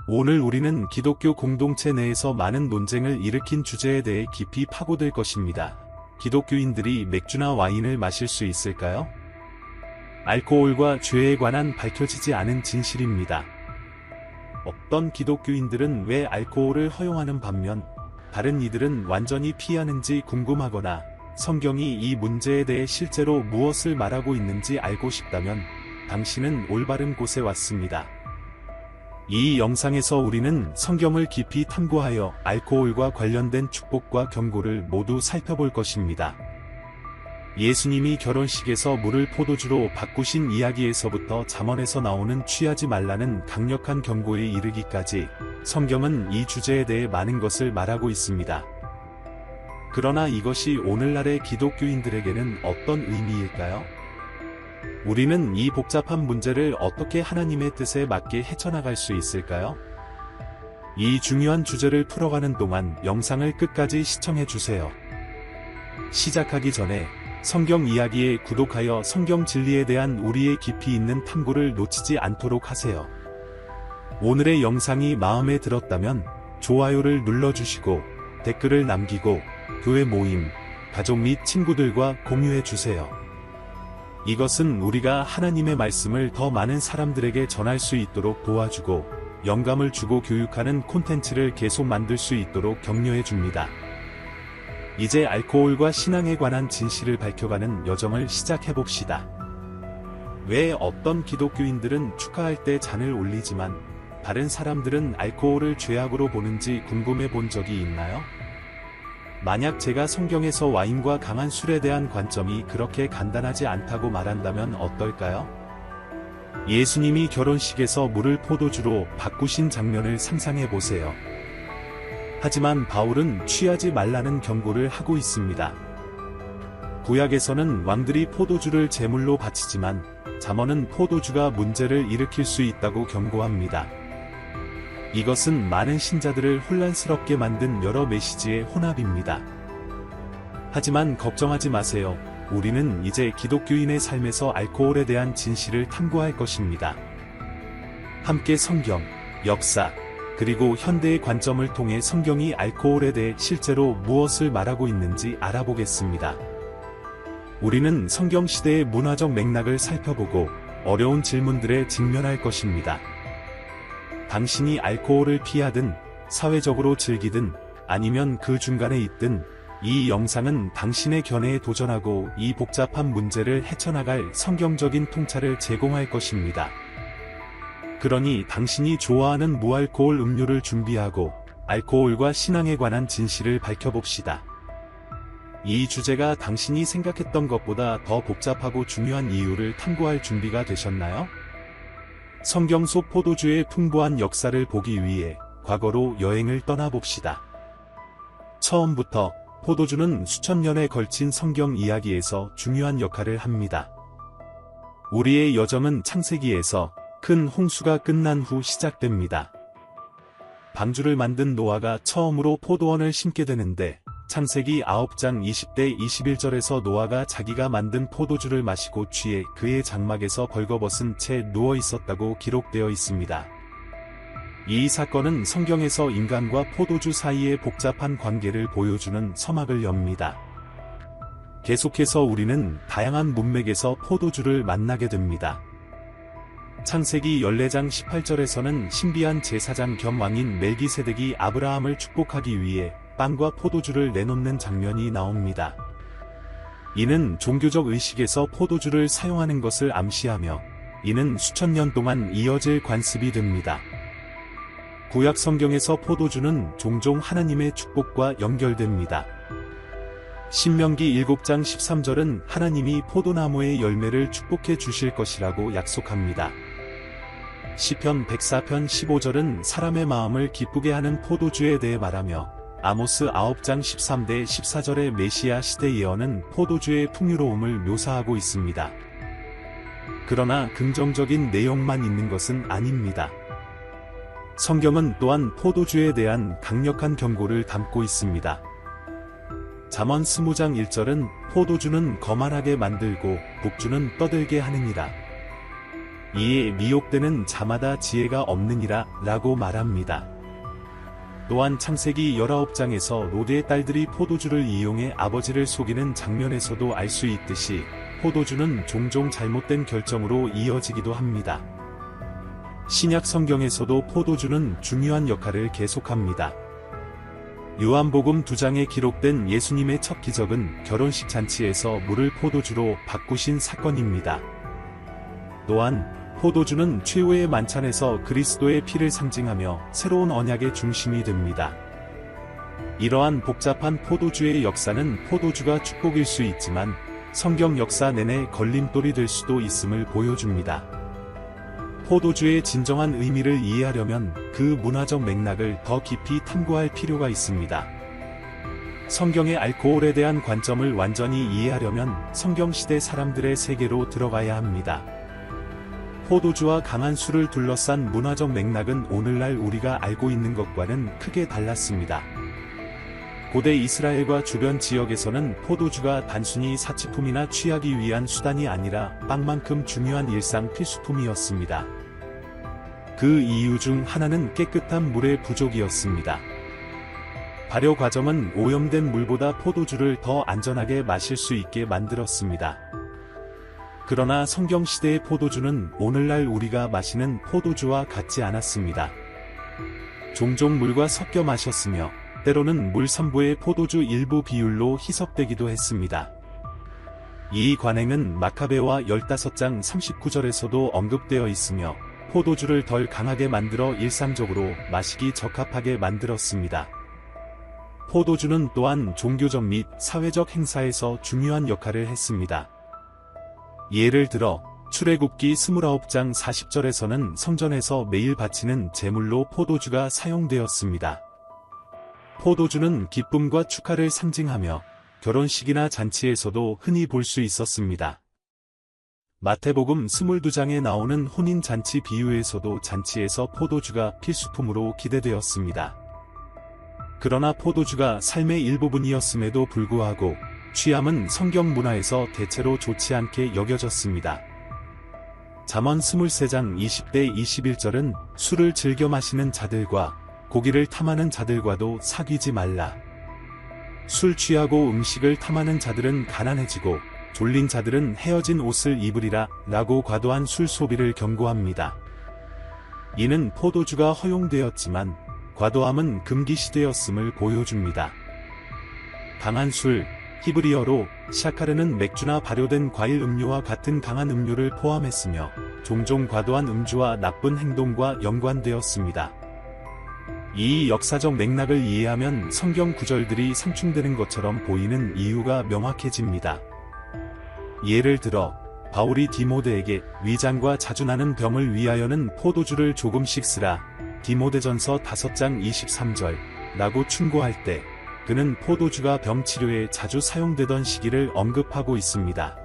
오늘 우리는 기독교 공동체 내에서 많은 논쟁을 일으킨 주제에 대해 깊이 파고들 것입니다. 기독교인들이 맥주나 와인을 마실 수 있을까요? 알코올과 죄에 관한 밝혀지지 않은 진실입니다. 어떤 기독교인들은 왜 알코올을 허용하는 반면 다른 이들은 완전히 피하는지 궁금하거나 성경이 이 문제에 대해 실제로 무엇을 말하고 있는지 알고 싶다면 당신은 올바른 곳에 왔습니다. 이 영상에서 우리는 성경을 깊이 탐구하여 알코올과 관련된 축복과 경고를 모두 살펴볼 것입니다. 예수님이 결혼식에서 물을 포도주로 바꾸신 이야기에서부터 잠언에서 나오는 취하지 말라는 강력한 경고에 이르기까지 성경은 이 주제에 대해 많은 것을 말하고 있습니다. 그러나 이것이 오늘날의 기독교인들에게는 어떤 의미일까요? 우리는 이 복잡한 문제를 어떻게 하나님의 뜻에 맞게 헤쳐나갈 수 있을까요? 이 중요한 주제를 풀어가는 동안 영상을 끝까지 시청해주세요. 시작하기 전에 성경 이야기에 구독하여 성경 진리에 대한 우리의 깊이 있는 탐구를 놓치지 않도록 하세요. 오늘의 영상이 마음에 들었다면 좋아요를 눌러주시고 댓글을 남기고 교회 모임, 가족 및 친구들과 공유해주세요. 이것은 우리가 하나님의 말씀을 더 많은 사람들에게 전할 수 있도록 도와주고 영감을 주고 교육하는 콘텐츠를 계속 만들 수 있도록 격려해줍니다. 이제 알코올과 신앙에 관한 진실을 밝혀가는 여정을 시작해봅시다. 왜 어떤 기독교인들은 축하할 때 잔을 올리지만 다른 사람들은 알코올을 죄악으로 보는지 궁금해 본 적이 있나요? 만약 제가 성경에서 와인과 강한 술에 대한 관점이 그렇게 간단하지 않다고 말한다면 어떨까요? 예수님이 결혼식에서 물을 포도주로 바꾸신 장면을 상상해보세요. 하지만 바울은 취하지 말라는 경고를 하고 있습니다. 구약에서는 왕들이 포도주를 제물로 바치지만 잠언은 포도주가 문제를 일으킬 수 있다고 경고합니다. 이것은 많은 신자들을 혼란스럽게 만든 여러 메시지의 혼합입니다. 하지만 걱정하지 마세요. 우리는 이제 기독교인의 삶에서 알코올에 대한 진실을 탐구할 것입니다. 함께 성경, 역사, 그리고 현대의 관점을 통해 성경이 알코올에 대해 실제로 무엇을 말하고 있는지 알아보겠습니다. 우리는 성경 시대의 문화적 맥락을 살펴보고 어려운 질문들에 직면할 것입니다. 당신이 알코올을 피하든 사회적으로 즐기든 아니면 그 중간에 있든 이 영상은 당신의 견해에 도전하고 이 복잡한 문제를 헤쳐나갈 성경적인 통찰을 제공할 것입니다. 그러니 당신이 좋아하는 무알코올 음료를 준비하고 알코올과 신앙에 관한 진실을 밝혀봅시다. 이 주제가 당신이 생각했던 것보다 더 복잡하고 중요한 이유를 탐구할 준비가 되셨나요? 성경 속 포도주의 풍부한 역사를 보기 위해 과거로 여행을 떠나봅시다. 처음부터 포도주는 수천 년에 걸친 성경 이야기에서 중요한 역할을 합니다. 우리의 여정은 창세기에서 큰 홍수가 끝난 후 시작됩니다. 방주를 만든 노아가 처음으로 포도원을 심게 되는데 창세기 9장 20대 21절에서 노아가 자기가 만든 포도주를 마시고 취해 그의 장막에서 벌거벗은 채 누워 있었다고 기록되어 있습니다. 이 사건은 성경에서 인간과 포도주 사이의 복잡한 관계를 보여주는 서막을 엽니다. 계속해서 우리는 다양한 문맥에서 포도주를 만나게 됩니다. 창세기 14장 18절에서는 신비한 제사장 겸 왕인 멜기세덱이 아브라함을 축복하기 위해 빵과 포도주를 내놓는 장면이 나옵니다. 이는 종교적 의식에서 포도주를 사용하는 것을 암시하며 이는 수천 년 동안 이어질 관습이 됩니다. 구약 성경에서 포도주는 종종 하나님의 축복과 연결됩니다. 신명기 7장 13절은 하나님이 포도나무의 열매를 축복해 주실 것이라고 약속합니다. 시편 104편 15절은 사람의 마음을 기쁘게 하는 포도주에 대해 말하며 아모스 9장 13대 14절의 메시아 시대 예언은 포도주의 풍요로움을 묘사하고 있습니다. 그러나 긍정적인 내용만 있는 것은 아닙니다. 성경은 또한 포도주에 대한 강력한 경고를 담고 있습니다. 잠언 20장 1절은 포도주는 거만하게 만들고 복주는 떠들게 하느니라. 이에 미혹되는 자마다 지혜가 없느니라 라고 말합니다. 또한 창세기 19장에서 롯의 딸들이 포도주를 이용해 아버지를 속이는 장면에서도 알 수 있듯이 포도주는 종종 잘못된 결정으로 이어지기도 합니다. 신약 성경에서도 포도주는 중요한 역할을 계속합니다. 요한복음 2장에 기록된 예수님의 첫 기적은 결혼식 잔치에서 물을 포도주로 바꾸신 사건입니다. 또한 포도주는 최후의 만찬에서 그리스도의 피를 상징하며 새로운 언약의 중심이 됩니다. 이러한 복잡한 포도주의 역사는 포도주가 축복일 수 있지만 성경 역사 내내 걸림돌이 될 수도 있음을 보여줍니다. 포도주의 진정한 의미를 이해하려면 그 문화적 맥락을 더 깊이 탐구할 필요가 있습니다. 성경의 알코올에 대한 관점을 완전히 이해하려면 성경시대 사람들의 세계로 들어가야 합니다. 포도주와 강한 술을 둘러싼 문화적 맥락은 오늘날 우리가 알고 있는 것과는 크게 달랐습니다. 고대 이스라엘과 주변 지역에서는 포도주가 단순히 사치품이나 취하기 위한 수단이 아니라 빵만큼 중요한 일상 필수품이었습니다. 그 이유 중 하나는 깨끗한 물의 부족이었습니다. 발효 과정은 오염된 물보다 포도주를 더 안전하게 마실 수 있게 만들었습니다. 그러나 성경시대의 포도주는 오늘날 우리가 마시는 포도주와 같지 않았습니다. 종종 물과 섞여 마셨으며 때로는 물 선부의 포도주 일부 비율로 희석되기도 했습니다. 이 관행은 마카베와 15장 39절에서도 언급되어 있으며 포도주를 덜 강하게 만들어 일상적으로 마시기 적합하게 만들었습니다. 포도주는 또한 종교적 및 사회적 행사에서 중요한 역할을 했습니다. 예를 들어 출애굽기 29장 40절에서는 성전에서 매일 바치는 제물로 포도주가 사용되었습니다. 포도주는 기쁨과 축하를 상징하며 결혼식이나 잔치에서도 흔히 볼 수 있었습니다. 마태복음 22장에 나오는 혼인잔치 비유에서도 잔치에서 포도주가 필수품으로 기대되었습니다. 그러나 포도주가 삶의 일부분이었음에도 불구하고 취함은 성경 문화에서 대체로 좋지 않게 여겨졌습니다. 잠언 23장 20대 21절은 술을 즐겨 마시는 자들과 고기를 탐하는 자들과도 사귀지 말라. 술 취하고 음식을 탐하는 자들은 가난해지고 졸린 자들은 헤어진 옷을 입으리라 라고 과도한 술 소비를 경고합니다. 이는 포도주가 허용되었지만 과도함은 금기시되었음을 보여줍니다. 강한 술, 히브리어로 샤카르는 맥주나 발효된 과일 음료와 같은 강한 음료를 포함했으며 종종 과도한 음주와 나쁜 행동과 연관되었습니다. 이 역사적 맥락을 이해하면 성경 구절들이 상충되는 것처럼 보이는 이유가 명확해집니다. 예를 들어 바울이 디모데에게 위장과 자주 나는 병을 위하여는 포도주를 조금씩 쓰라 디모데전서 5장 23절 라고 충고할 때 그는 포도주가 병 치료에 자주 사용되던 시기를 언급하고 있습니다.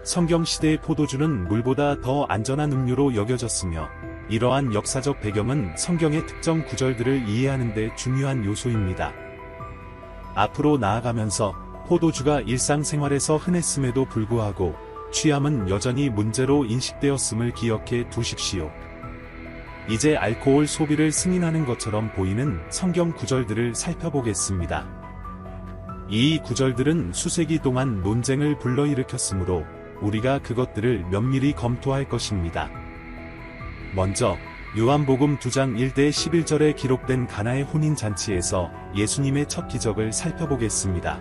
성경시대의 포도주는 물보다 더 안전한 음료로 여겨졌으며 이러한 역사적 배경은 성경의 특정 구절들을 이해하는 데 중요한 요소입니다. 앞으로 나아가면서 포도주가 일상생활에서 흔했음에도 불구하고 취함은 여전히 문제로 인식되었음을 기억해 두십시오. 이제 알코올 소비를 승인하는 것처럼 보이는 성경 구절들을 살펴보겠습니다. 이 구절들은 수세기 동안 논쟁을 불러일으켰으므로 우리가 그것들을 면밀히 검토할 것입니다. 먼저 요한복음 2장 1대 11절에 기록된 가나의 혼인잔치에서 예수님의 첫 기적을 살펴보겠습니다.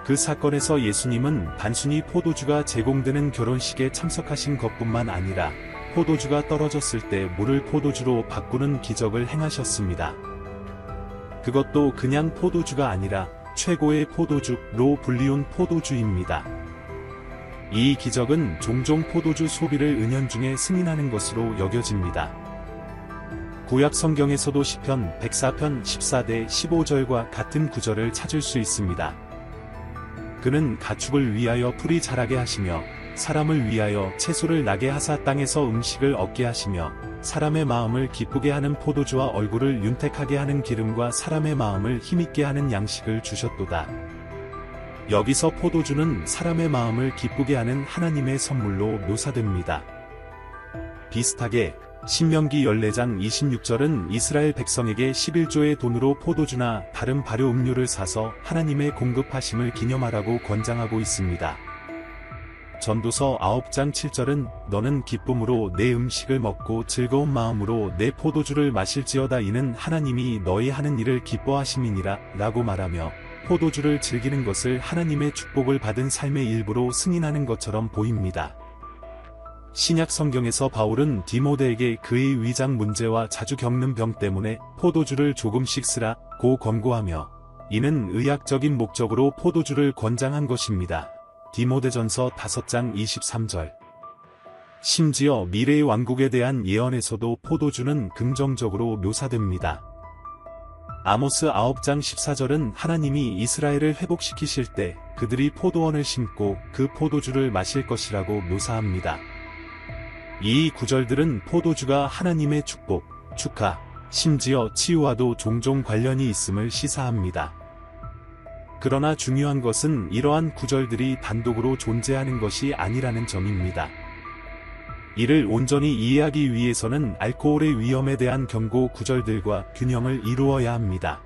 그 사건에서 예수님은 단순히 포도주가 제공되는 결혼식에 참석하신 것뿐만 아니라 포도주가 떨어졌을 때 물을 포도주로 바꾸는 기적을 행하셨습니다. 그것도 그냥 포도주가 아니라 최고의 포도주로 불리운 포도주입니다. 이 기적은 종종 포도주 소비를 은연중에 승인하는 것으로 여겨집니다. 구약 성경에서도 시편 104편 14대 15절과 같은 구절을 찾을 수 있습니다. 그는 가축을 위하여 풀이 자라게 하시며 사람을 위하여 채소를 나게 하사 땅에서 음식을 얻게 하시며 사람의 마음을 기쁘게 하는 포도주와 얼굴을 윤택하게 하는 기름과 사람의 마음을 힘있게 하는 양식을 주셨도다. 여기서 포도주는 사람의 마음을 기쁘게 하는 하나님의 선물로 묘사됩니다. 비슷하게 신명기 14장 26절은 이스라엘 백성에게 11조의 돈으로 포도주나 다른 발효 음료를 사서 하나님의 공급하심을 기념하라고 권장하고 있습니다. 전도서 9장 7절은 너는 기쁨으로 내 음식을 먹고 즐거운 마음으로 내 포도주를 마실지어다 이는 하나님이 너희 하는 일을 기뻐하심이니라 라고 말하며 포도주를 즐기는 것을 하나님의 축복을 받은 삶의 일부로 승인하는 것처럼 보입니다. 신약 성경에서 바울은 디모데에게 그의 위장 문제와 자주 겪는 병 때문에 포도주를 조금씩 쓰라고 권고하며 이는 의학적인 목적으로 포도주를 권장한 것입니다. 디모데전서 5장 23절. 심지어 미래의 왕국에 대한 예언에서도 포도주는 긍정적으로 묘사됩니다. 아모스 9장 14절은 하나님이 이스라엘을 회복시키실 때 그들이 포도원을 심고 그 포도주를 마실 것이라고 묘사합니다. 이 구절들은 포도주가 하나님의 축복, 축하, 심지어 치유와도 종종 관련이 있음을 시사합니다. 그러나 중요한 것은 이러한 구절들이 단독으로 존재하는 것이 아니라는 점입니다. 이를 온전히 이해하기 위해서는 알코올의 위험에 대한 경고 구절들과 균형을 이루어야 합니다.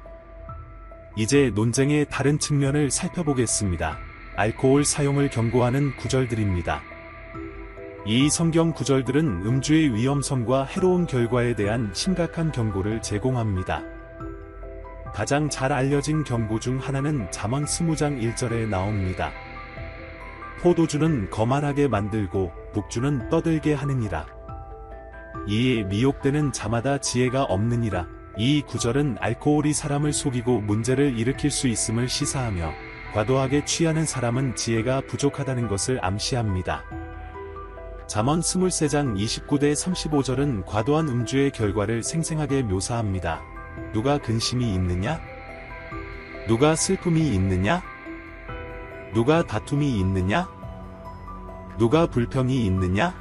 이제 논쟁의 다른 측면을 살펴보겠습니다. 알코올 사용을 경고하는 구절들입니다. 이 성경 구절들은 음주의 위험성과 해로운 결과에 대한 심각한 경고를 제공합니다. 가장 잘 알려진 경고 중 하나는 잠언 20장 1절에 나옵니다. 포도주는 거만하게 만들고 북주는 떠들게 하느니라. 이에 미혹되는 자마다 지혜가 없느니라. 이 구절은 알코올이 사람을 속이고 문제를 일으킬 수 있음을 시사하며 과도하게 취하는 사람은 지혜가 부족하다는 것을 암시합니다. 잠언 23장 29-35절은 과도한 음주의 결과를 생생하게 묘사합니다. 누가 근심이 있느냐? 누가 슬픔이 있느냐? 누가 다툼이 있느냐? 누가 불평이 있느냐?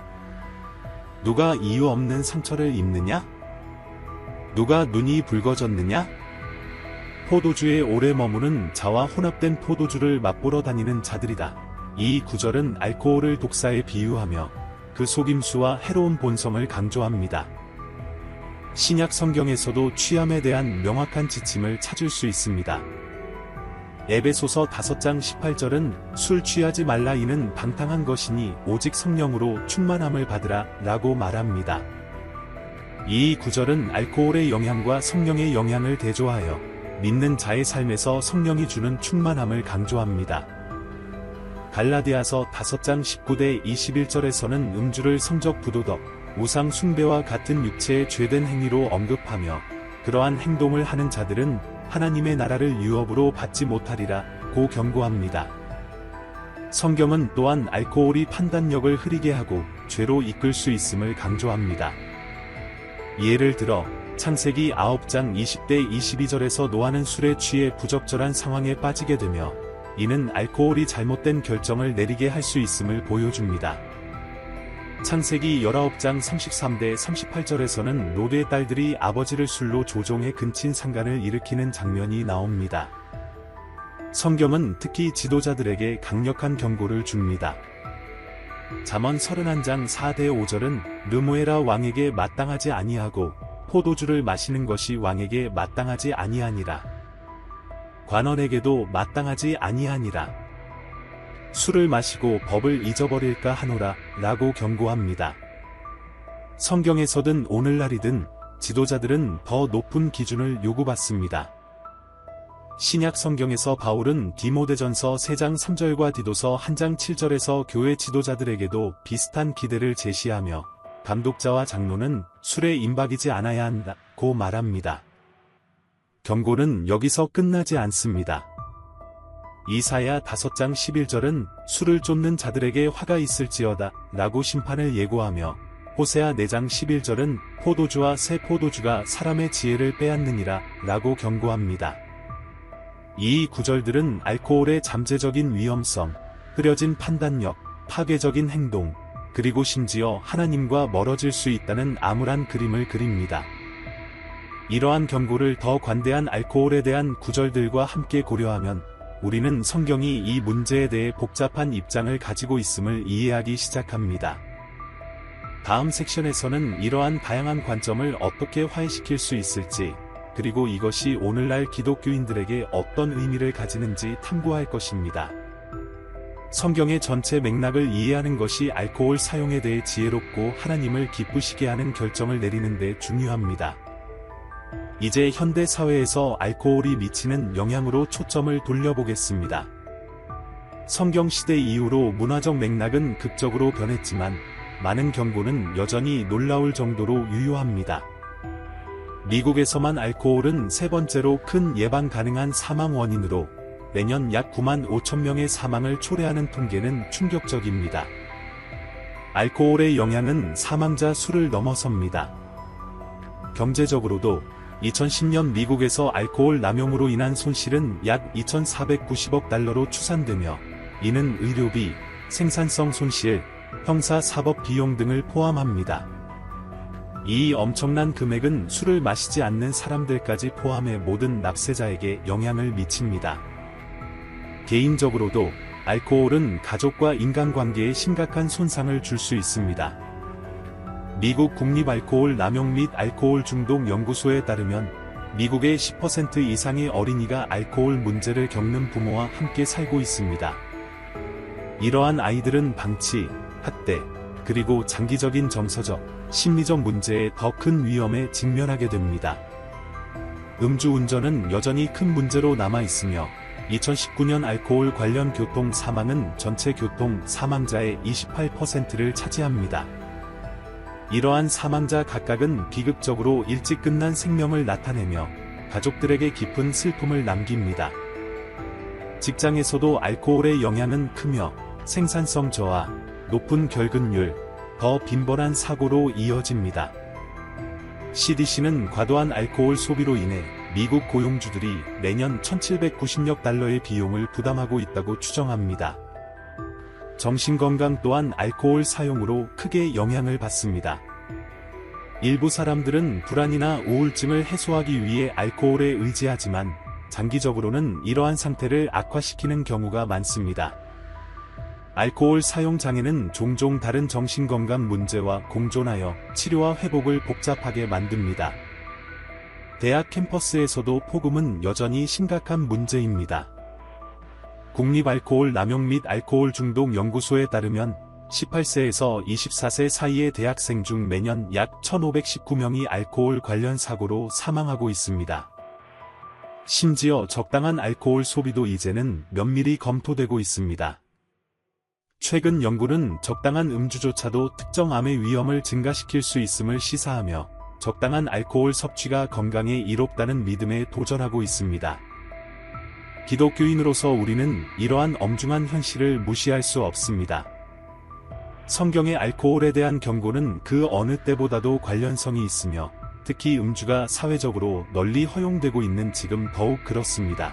누가 이유 없는 상처를 입느냐? 누가 눈이 붉어졌느냐? 포도주에 오래 머무는 자와 혼합된 포도주를 맛보러 다니는 자들이다. 이 구절은 알코올을 독사에 비유하며 그 속임수와 해로운 본성을 강조합니다. 신약 성경에서도 취함에 대한 명확한 지침을 찾을 수 있습니다. 에베소서 5장 18절은 술 취하지 말라 이는 방탕한 것이니 오직 성령으로 충만함을 받으라 라고 말합니다. 이 구절은 알코올의 영향과 성령의 영향을 대조하여 믿는 자의 삶에서 성령이 주는 충만함을 강조합니다. 갈라디아서 5장 19-21절에서는 음주를 성적 부도덕, 우상 숭배와 같은 육체의 죄된 행위로 언급하며 그러한 행동을 하는 자들은 하나님의 나라를 유업으로 받지 못하리라 고 경고합니다. 성경은 또한 알코올이 판단력을 흐리게 하고 죄로 이끌 수 있음을 강조합니다. 예를 들어 창세기 9장 20-22절에서 노아는 술에 취해 부적절한 상황에 빠지게 되며 이는 알코올이 잘못된 결정을 내리게 할 수 있음을 보여줍니다. 창세기 19장 33-38절에서는 롯의 딸들이 아버지를 술로 조종해 근친 상간을 일으키는 장면이 나옵니다. 성경은 특히 지도자들에게 강력한 경고를 줍니다. 잠언 31장 4-5절은 르무에라 왕에게 마땅하지 아니하고 포도주를 마시는 것이 왕에게 마땅하지 아니하니라. 관원에게도 마땅하지 아니하니라. 술을 마시고 법을 잊어버릴까 하노라 라고 경고합니다. 성경에서든 오늘날이든 지도자들은 더 높은 기준을 요구받습니다. 신약 성경에서 바울은 디모데전서 3장 3절과 디도서 1장 7절에서 교회 지도자들에게도 비슷한 기대를 제시하며 감독자와 장로는 술에 임박이지 않아야 한다고 말합니다. 경고는 여기서 끝나지 않습니다. 이사야 5장 11절은 술을 쫓는 자들에게 화가 있을지어다 라고 심판을 예고하며 호세아 4장 11절은 포도주와 새 포도주가 사람의 지혜를 빼앗느니라 라고 경고합니다. 이 구절들은 알코올의 잠재적인 위험성, 흐려진 판단력, 파괴적인 행동, 그리고 심지어 하나님과 멀어질 수 있다는 암울한 그림을 그립니다. 이러한 경고를 더 관대한 알코올에 대한 구절들과 함께 고려하면 우리는 성경이 이 문제에 대해 복잡한 입장을 가지고 있음을 이해하기 시작합니다. 다음 섹션에서는 이러한 다양한 관점을 어떻게 화해시킬 수 있을지, 그리고 이것이 오늘날 기독교인들에게 어떤 의미를 가지는지 탐구할 것입니다. 성경의 전체 맥락을 이해하는 것이 알코올 사용에 대해 지혜롭고 하나님을 기쁘시게 하는 결정을 내리는 데 중요합니다. 이제 현대 사회에서 알코올이 미치는 영향으로 초점을 돌려보겠습니다. 성경 시대 이후로 문화적 맥락은 극적으로 변했지만 많은 경고는 여전히 놀라울 정도로 유효합니다. 미국에서만 알코올은 세 번째로 큰 예방 가능한 사망 원인으로 매년 약 9만 5천 명의 사망을 초래하는 통계는 충격적입니다. 알코올의 영향은 사망자 수를 넘어섭니다. 경제적으로도 2010년 미국에서 알코올 남용으로 인한 손실은 약 2,490억 달러로 추산되며 이는 의료비, 생산성 손실, 형사 사법 비용 등을 포함합니다. 이 엄청난 금액은 술을 마시지 않는 사람들까지 포함해 모든 납세자에게 영향을 미칩니다. 개인적으로도 알코올은 가족과 인간관계에 심각한 손상을 줄 수 있습니다. 미국 국립알코올 남용 및 알코올 중독 연구소에 따르면 미국의 10% 이상의 어린이가 알코올 문제를 겪는 부모와 함께 살고 있습니다. 이러한 아이들은 방치, 학대, 그리고 장기적인 정서적, 심리적 문제에 더 큰 위험에 직면하게 됩니다. 음주운전은 여전히 큰 문제로 남아있으며 2019년 알코올 관련 교통 사망은 전체 교통 사망자의 28%를 차지합니다. 이러한 사망자 각각은 비극적으로 일찍 끝난 생명을 나타내며 가족들에게 깊은 슬픔을 남깁니다. 직장에서도 알코올의 영향은 크며 생산성 저하, 높은 결근율, 더 빈번한 사고로 이어집니다. CDC는 과도한 알코올 소비로 인해 미국 고용주들이 매년 1,790억 달러의 비용을 부담하고 있다고 추정합니다. 정신건강 또한 알코올 사용으로 크게 영향을 받습니다. 일부 사람들은 불안이나 우울증을 해소하기 위해 알코올에 의지하지만 장기적으로는 이러한 상태를 악화시키는 경우가 많습니다. 알코올 사용 장애는 종종 다른 정신건강 문제와 공존하여 치료와 회복을 복잡하게 만듭니다. 대학 캠퍼스에서도 폭음은 여전히 심각한 문제입니다. 국립알코올 남용 및 알코올 중독 연구소에 따르면 18세에서 24세 사이의 대학생 중 매년 약 1,519명이 알코올 관련 사고로 사망하고 있습니다. 심지어 적당한 알코올 소비도 이제는 면밀히 검토되고 있습니다. 최근 연구는 적당한 음주조차도 특정 암의 위험을 증가시킬 수 있음을 시사하며 적당한 알코올 섭취가 건강에 이롭다는 믿음에 도전하고 있습니다. 기독교인으로서 우리는 이러한 엄중한 현실을 무시할 수 없습니다. 성경의 알코올에 대한 경고는 그 어느 때보다도 관련성이 있으며 특히 음주가 사회적으로 널리 허용되고 있는 지금 더욱 그렇습니다.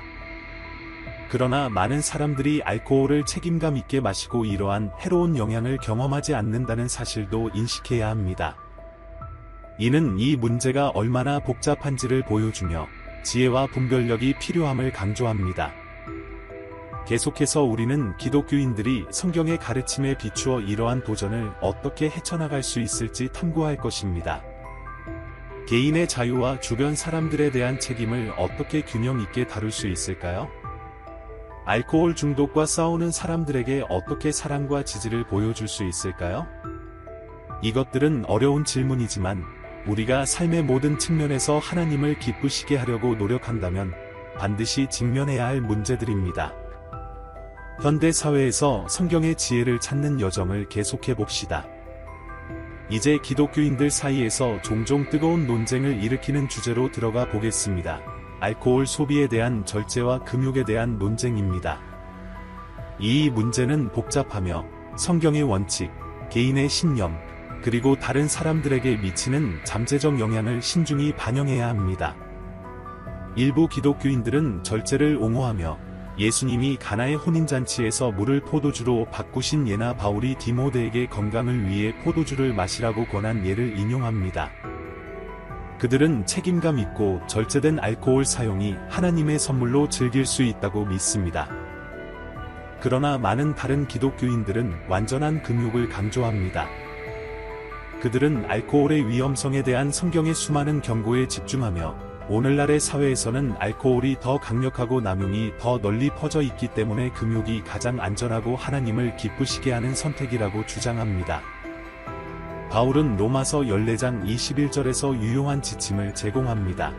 그러나 많은 사람들이 알코올을 책임감 있게 마시고 이러한 해로운 영향을 경험하지 않는다는 사실도 인식해야 합니다. 이는 이 문제가 얼마나 복잡한지를 보여주며 지혜와 분별력이 필요함을 강조합니다. 계속해서 우리는 기독교인들이 성경의 가르침에 비추어 이러한 도전을 어떻게 헤쳐나갈 수 있을지 탐구할 것입니다. 개인의 자유와 주변 사람들에 대한 책임을 어떻게 균형 있게 다룰 수 있을까요? 알코올 중독과 싸우는 사람들에게 어떻게 사랑과 지지를 보여줄 수 있을까요? 이것들은 어려운 질문이지만 우리가 삶의 모든 측면에서 하나님을 기쁘시게 하려고 노력한다면 반드시 직면해야 할 문제들입니다. 현대 사회에서 성경의 지혜를 찾는 여정을 계속해 봅시다. 이제 기독교인들 사이에서 종종 뜨거운 논쟁을 일으키는 주제로 들어가 보겠습니다. 알코올 소비에 대한 절제와 금욕에 대한 논쟁입니다. 이 문제는 복잡하며 성경의 원칙, 개인의 신념, 그리고 다른 사람들에게 미치는 잠재적 영향을 신중히 반영해야 합니다. 일부 기독교인들은 절제를 옹호하며 예수님이 가나의 혼인잔치에서 물을 포도주로 바꾸신 예나 바울이 디모데에게 건강을 위해 포도주를 마시라고 권한 예를 인용합니다. 그들은 책임감 있고 절제된 알코올 사용이 하나님의 선물로 즐길 수 있다고 믿습니다. 그러나 많은 다른 기독교인들은 완전한 금욕을 강조합니다. 그들은 알코올의 위험성에 대한 성경의 수많은 경고에 집중하며 오늘날의 사회에서는 알코올이 더 강력하고 남용이 더 널리 퍼져 있기 때문에 금욕이 가장 안전하고 하나님을 기쁘시게 하는 선택이라고 주장합니다. 바울은 로마서 14장 21절에서 유용한 지침을 제공합니다.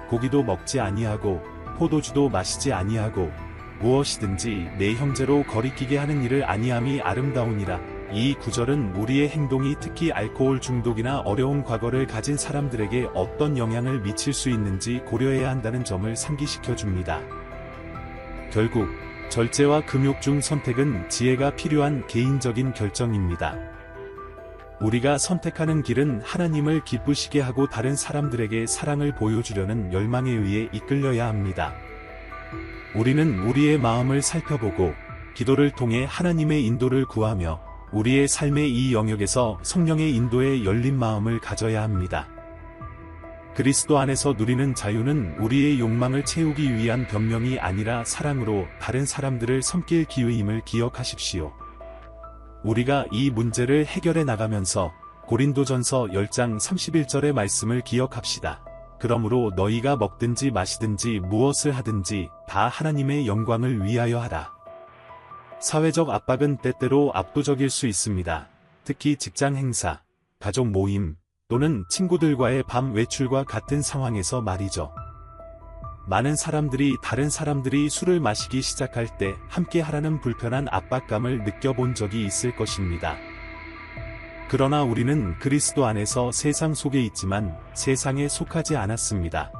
고기도 먹지 아니하고 포도주도 마시지 아니하고 무엇이든지 내 형제로 거리끼게 하는 일을 아니함이 아름다우니라. 이 구절은 우리의 행동이 특히 알코올 중독이나 어려운 과거를 가진 사람들에게 어떤 영향을 미칠 수 있는지 고려해야 한다는 점을 상기시켜 줍니다. 결국 절제와 금욕 중 선택은 지혜가 필요한 개인적인 결정입니다. 우리가 선택하는 길은 하나님을 기쁘시게 하고 다른 사람들에게 사랑을 보여주려는 열망에 의해 이끌려야 합니다. 우리는 우리의 마음을 살펴보고 기도를 통해 하나님의 인도를 구하며 우리의 삶의 이 영역에서 성령의 인도에 열린 마음을 가져야 합니다. 그리스도 안에서 누리는 자유는 우리의 욕망을 채우기 위한 변명이 아니라 사랑으로 다른 사람들을 섬길 기회임을 기억하십시오. 우리가 이 문제를 해결해 나가면서 고린도전서 10장 31절의 말씀을 기억합시다. 그러므로 너희가 먹든지 마시든지 무엇을 하든지 다 하나님의 영광을 위하여 하라. 사회적 압박은 때때로 압도적일 수 있습니다. 특히 직장 행사, 가족 모임, 또는 친구들과의 밤 외출과 같은 상황에서 말이죠. 많은 사람들이 다른 사람들이 술을 마시기 시작할 때 함께 하라는 불편한 압박감을 느껴본 적이 있을 것입니다. 그러나 우리는 그리스도 안에서 세상 속에 있지만 세상에 속하지 않았습니다.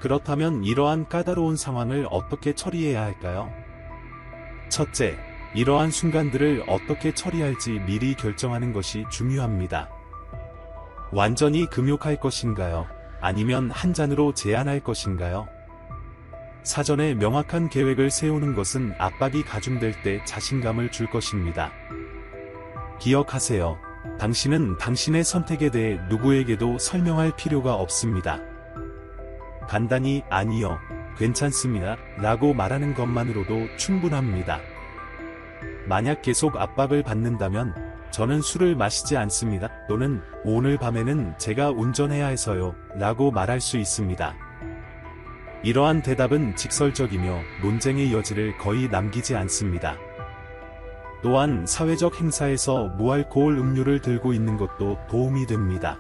그렇다면 이러한 까다로운 상황을 어떻게 처리해야 할까요? 첫째, 이러한 순간들을 어떻게 처리할지 미리 결정하는 것이 중요합니다. 완전히 금욕할 것인가요? 아니면 한 잔으로 제한할 것인가요? 사전에 명확한 계획을 세우는 것은 압박이 가중될 때 자신감을 줄 것입니다. 기억하세요. 당신은 당신의 선택에 대해 누구에게도 설명할 필요가 없습니다. 간단히 아니요, 괜찮습니다 라고 말하는 것만으로도 충분합니다. 만약 계속 압박을 받는다면 저는 술을 마시지 않습니다 또는 오늘 밤에는 제가 운전해야 해서요 라고 말할 수 있습니다. 이러한 대답은 직설적이며 논쟁의 여지를 거의 남기지 않습니다. 또한 사회적 행사에서 무알코올 음료를 들고 있는 것도 도움이 됩니다.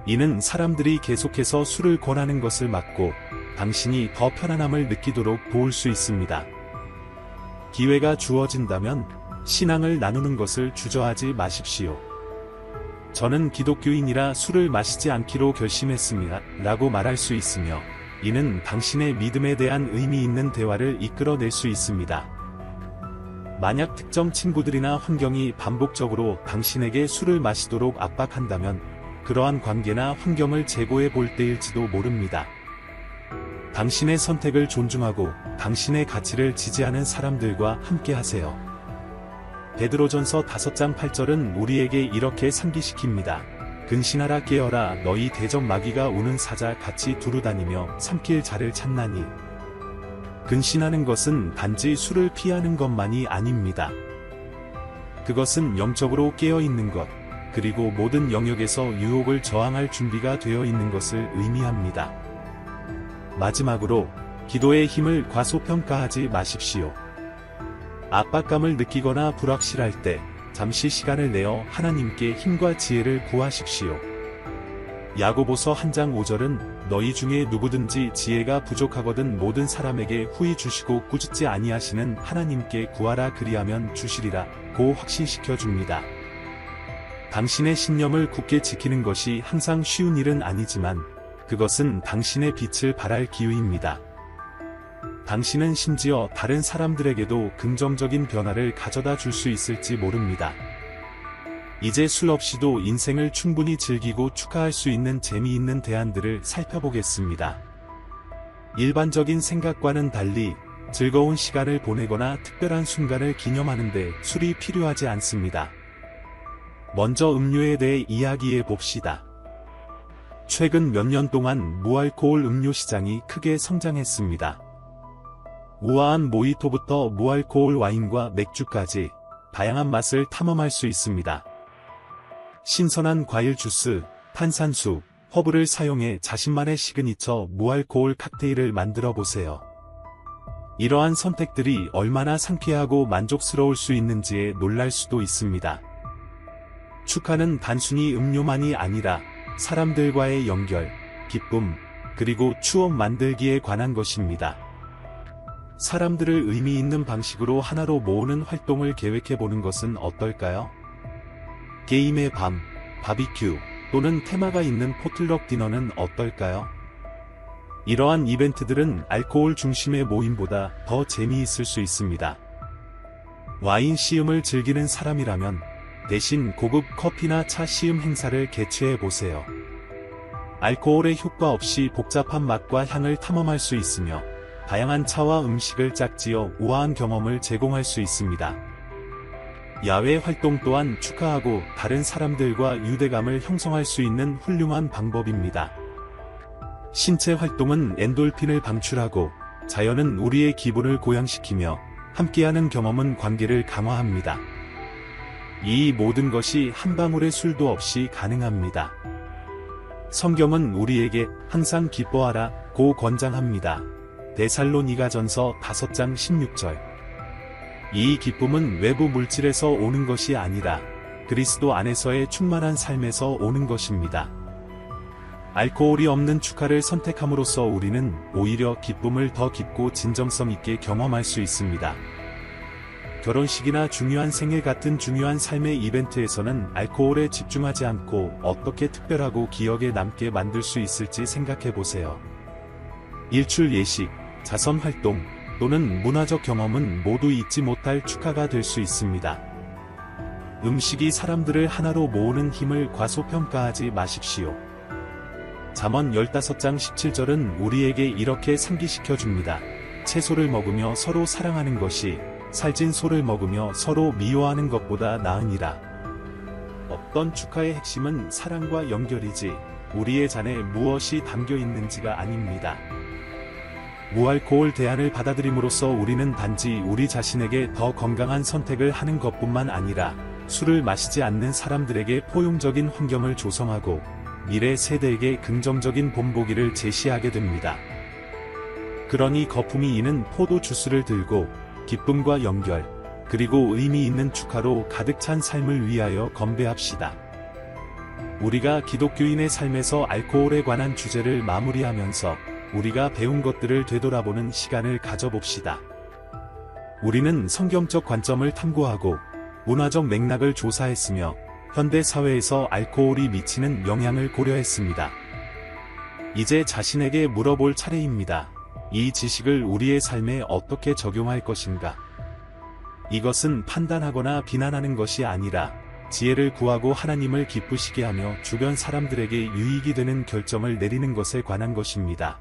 이는 사람들이 계속해서 술을 권하는 것을 막고 당신이 더 편안함을 느끼도록 도울 수 있습니다. 기회가 주어진다면 신앙을 나누는 것을 주저하지 마십시오. 저는 기독교인이라 술을 마시지 않기로 결심했습니다 라고 말할 수 있으며 이는 당신의 믿음에 대한 의미 있는 대화를 이끌어낼 수 있습니다. 만약 특정 친구들이나 환경이 반복적으로 당신에게 술을 마시도록 압박한다면 그러한 관계나 환경을 재고해 볼 때일지도 모릅니다. 당신의 선택을 존중하고 당신의 가치를 지지하는 사람들과 함께 하세요. 베드로전서 5장 8절은 우리에게 이렇게 상기시킵니다. 근신하라 깨어라 너희 대적 마귀가 우는 사자 같이 두루다니며 삼킬 자를 찾나니. 근신하는 것은 단지 술을 피하는 것만이 아닙니다. 그것은 영적으로 깨어있는 것, 그리고 모든 영역에서 유혹을 저항할 준비가 되어 있는 것을 의미합니다. 마지막으로, 기도의 힘을 과소평가하지 마십시오. 압박감을 느끼거나 불확실할 때, 잠시 시간을 내어 하나님께 힘과 지혜를 구하십시오. 야고보서 1장 5절은 너희 중에 누구든지 지혜가 부족하거든 모든 사람에게 후히 주시고 꾸짖지 아니하시는 하나님께 구하라 그리하면 주시리라 고 확신시켜 줍니다. 당신의 신념을 굳게 지키는 것이 항상 쉬운 일은 아니지만 그것은 당신의 빛을 발할 기회입니다. 당신은 심지어 다른 사람들에게도 긍정적인 변화를 가져다 줄 수 있을지 모릅니다. 이제 술 없이도 인생을 충분히 즐기고 축하할 수 있는 재미있는 대안들을 살펴보겠습니다. 일반적인 생각과는 달리 즐거운 시간을 보내거나 특별한 순간을 기념하는데 술이 필요하지 않습니다. 먼저 음료에 대해 이야기해 봅시다. 최근 몇 년 동안 무알코올 음료 시장이 크게 성장했습니다. 우아한 모히토부터 무알코올 와인과 맥주까지 다양한 맛을 탐험할 수 있습니다. 신선한 과일 주스, 탄산수, 허브를 사용해 자신만의 시그니처 무알코올 칵테일을 만들어 보세요. 이러한 선택들이 얼마나 상쾌하고 만족스러울 수 있는지에 놀랄 수도 있습니다. 축하는 단순히 음료만이 아니라 사람들과의 연결, 기쁨, 그리고 추억 만들기에 관한 것입니다. 사람들을 의미 있는 방식으로 하나로 모으는 활동을 계획해보는 것은 어떨까요? 게임의 밤, 바비큐, 또는 테마가 있는 포틀럭 디너는 어떨까요? 이러한 이벤트들은 알코올 중심의 모임보다 더 재미있을 수 있습니다. 와인 시음을 즐기는 사람이라면 대신 고급 커피나 차 시음 행사를 개최해보세요. 알코올의 효과 없이 복잡한 맛과 향을 탐험할 수 있으며 다양한 차와 음식을 짝지어 우아한 경험을 제공할 수 있습니다. 야외 활동 또한 축하하고 다른 사람들과 유대감을 형성할 수 있는 훌륭한 방법입니다. 신체 활동은 엔돌핀을 방출하고 자연은 우리의 기분을 고양시키며 함께하는 경험은 관계를 강화합니다. 이 모든 것이 한 방울의 술도 없이 가능합니다. 성경은 우리에게 항상 기뻐하라 고 권장합니다. 데살로니가전서 5장 16절. 이 기쁨은 외부 물질에서 오는 것이 아니라 그리스도 안에서의 충만한 삶에서 오는 것입니다. 알코올이 없는 축하를 선택함으로써 우리는 오히려 기쁨을 더 깊고 진정성 있게 경험할 수 있습니다. 결혼식이나 중요한 생일 같은 중요한 삶의 이벤트에서는 알코올에 집중하지 않고 어떻게 특별하고 기억에 남게 만들 수 있을지 생각해 보세요. 일출 예식, 자선 활동, 또는 문화적 경험은 모두 잊지 못할 축하가 될 수 있습니다. 음식이 사람들을 하나로 모으는 힘을 과소평가하지 마십시오. 잠언 15장 17절은 우리에게 이렇게 상기시켜 줍니다. 채소를 먹으며 서로 사랑하는 것이 살찐 소를 먹으며 서로 미워하는 것보다 나으니라. 어떤 축하의 핵심은 사랑과 연결이지 우리의 잔에 무엇이 담겨 있는지가 아닙니다. 무알코올 대안을 받아들임으로써 우리는 단지 우리 자신에게 더 건강한 선택을 하는 것뿐만 아니라 술을 마시지 않는 사람들에게 포용적인 환경을 조성하고 미래 세대에게 긍정적인 본보기를 제시하게 됩니다. 그러니 거품이 이는 포도 주스를 들고 기쁨과 연결, 그리고 의미 있는 축하로 가득 찬 삶을 위하여 건배합시다. 우리가 기독교인의 삶에서 알코올에 관한 주제를 마무리하면서 우리가 배운 것들을 되돌아보는 시간을 가져봅시다. 우리는 성경적 관점을 탐구하고 문화적 맥락을 조사했으며 현대 사회에서 알코올이 미치는 영향을 고려했습니다. 이제 자신에게 물어볼 차례입니다. 이 지식을 우리의 삶에 어떻게 적용할 것인가? 이것은 판단하거나 비난하는 것이 아니라 지혜를 구하고 하나님을 기쁘시게 하며 주변 사람들에게 유익이 되는 결정을 내리는 것에 관한 것입니다.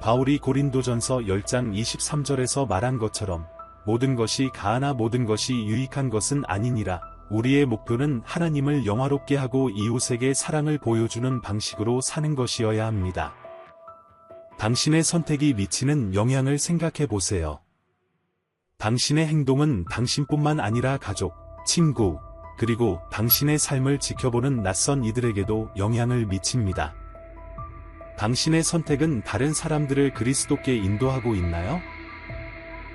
바울이 고린도전서 10장 23절에서 말한 것처럼 모든 것이 가하나 모든 것이 유익한 것은 아니니라. 우리의 목표는 하나님을 영화롭게 하고 이웃에게 사랑을 보여주는 방식으로 사는 것이어야 합니다. 당신의 선택이 미치는 영향을 생각해 보세요. 당신의 행동은 당신뿐만 아니라 가족, 친구, 그리고 당신의 삶을 지켜보는 낯선 이들에게도 영향을 미칩니다. 당신의 선택은 다른 사람들을 그리스도께 인도하고 있나요?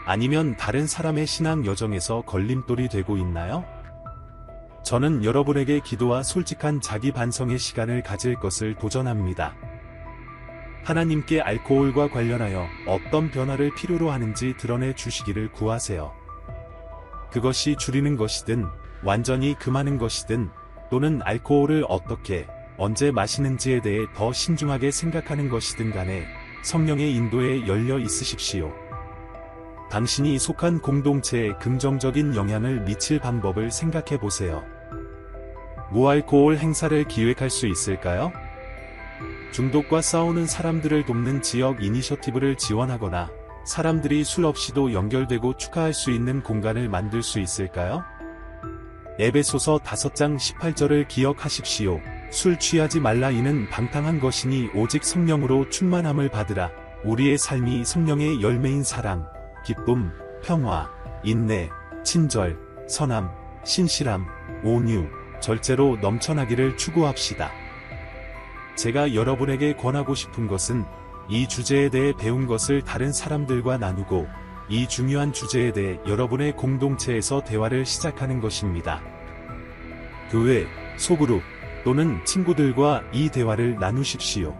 아니면 다른 사람의 신앙 여정에서 걸림돌이 되고 있나요? 저는 여러분에게 기도와 솔직한 자기 반성의 시간을 가질 것을 도전합니다. 하나님께 알코올과 관련하여 어떤 변화를 필요로 하는지 드러내 주시기를 구하세요. 그것이 줄이는 것이든 완전히 금하는 것이든 또는 알코올을 어떻게 언제 마시는지에 대해 더 신중하게 생각하는 것이든 간에 성령의 인도에 열려 있으십시오. 당신이 속한 공동체에 긍정적인 영향을 미칠 방법을 생각해 보세요. 무알코올 행사를 기획할 수 있을까요? 중독과 싸우는 사람들을 돕는 지역 이니셔티브를 지원하거나 사람들이 술 없이도 연결되고 축하할 수 있는 공간을 만들 수 있을까요? 에베소서 5장 18절을 기억하십시오. 술 취하지 말라. 이는 방탕한 것이니 오직 성령으로 충만함을 받으라. 우리의 삶이 성령의 열매인 사랑, 기쁨, 평화, 인내, 친절, 선함, 신실함, 온유, 절제로 넘쳐나기를 추구합시다. 제가 여러분에게 권하고 싶은 것은 이 주제에 대해 배운 것을 다른 사람들과 나누고 이 중요한 주제에 대해 여러분의 공동체에서 대화를 시작하는 것입니다. 교회, 소그룹 또는 친구들과 이 대화를 나누십시오.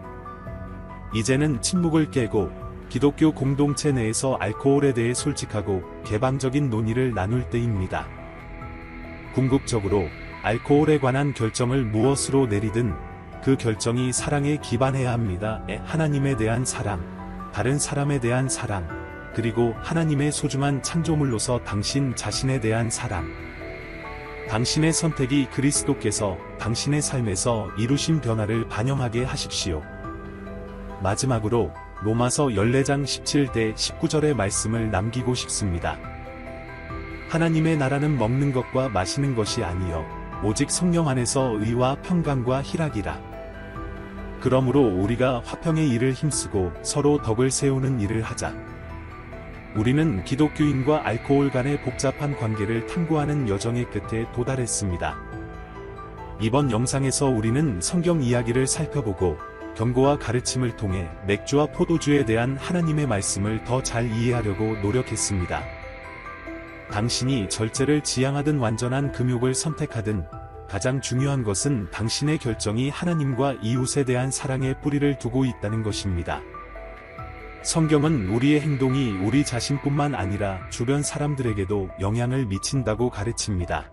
이제는 침묵을 깨고 기독교 공동체 내에서 알코올에 대해 솔직하고 개방적인 논의를 나눌 때입니다. 궁극적으로 알코올에 관한 결정을 무엇으로 내리든 그 결정이 사랑에 기반해야 합니다. 하나님에 대한 사랑, 다른 사람에 대한 사랑, 그리고 하나님의 소중한 창조물로서 당신 자신에 대한 사랑. 당신의 선택이 그리스도께서 당신의 삶에서 이루신 변화를 반영하게 하십시오. 마지막으로 로마서 14장 17대 19절의 말씀을 남기고 싶습니다. 하나님의 나라는 먹는 것과 마시는 것이 아니요 오직 성령 안에서 의와 평강과 희락이라. 그러므로 우리가 화평의 일을 힘쓰고 서로 덕을 세우는 일을 하자. 우리는 기독교인과 알코올 간의 복잡한 관계를 탐구하는 여정의 끝에 도달했습니다. 이번 영상에서 우리는 성경 이야기를 살펴보고 경고와 가르침을 통해 맥주와 포도주에 대한 하나님의 말씀을 더 잘 이해하려고 노력했습니다. 당신이 절제를 지향하든 완전한 금욕을 선택하든 가장 중요한 것은 당신의 결정이 하나님과 이웃에 대한 사랑에 뿌리를 두고 있다는 것입니다. 성경은 우리의 행동이 우리 자신뿐만 아니라 주변 사람들에게도 영향을 미친다고 가르칩니다.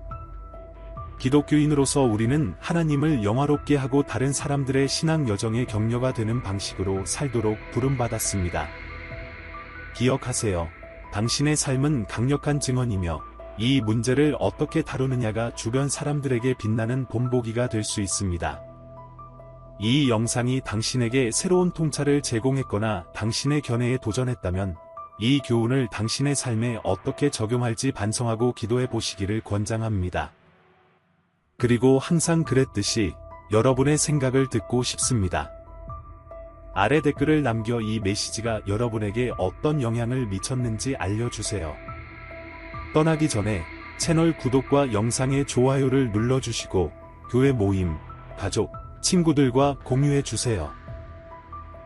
기독교인으로서 우리는 하나님을 영화롭게 하고 다른 사람들의 신앙 여정의 격려가 되는 방식으로 살도록 부름받았습니다. 기억하세요. 당신의 삶은 강력한 증언이며 이 문제를 어떻게 다루느냐가 주변 사람들에게 빛나는 본보기가 될 수 있습니다. 이 영상이 당신에게 새로운 통찰을 제공했거나 당신의 견해에 도전했다면 이 교훈을 당신의 삶에 어떻게 적용할지 반성하고 기도해 보시기를 권장합니다. 그리고 항상 그랬듯이 여러분의 생각을 듣고 싶습니다. 아래 댓글을 남겨 이 메시지가 여러분에게 어떤 영향을 미쳤는지 알려주세요. 떠나기 전에 채널 구독과 영상의 좋아요를 눌러주시고 교회 모임, 가족, 친구들과 공유해주세요.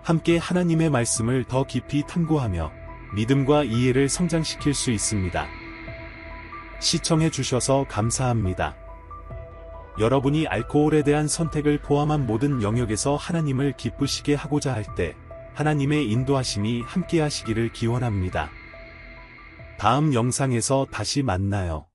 함께 하나님의 말씀을 더 깊이 탐구하며 믿음과 이해를 성장시킬 수 있습니다. 시청해주셔서 감사합니다. 여러분이 알코올에 대한 선택을 포함한 모든 영역에서 하나님을 기쁘시게 하고자 할 때 하나님의 인도하심이 함께하시기를 기원합니다. 다음 영상에서 다시 만나요.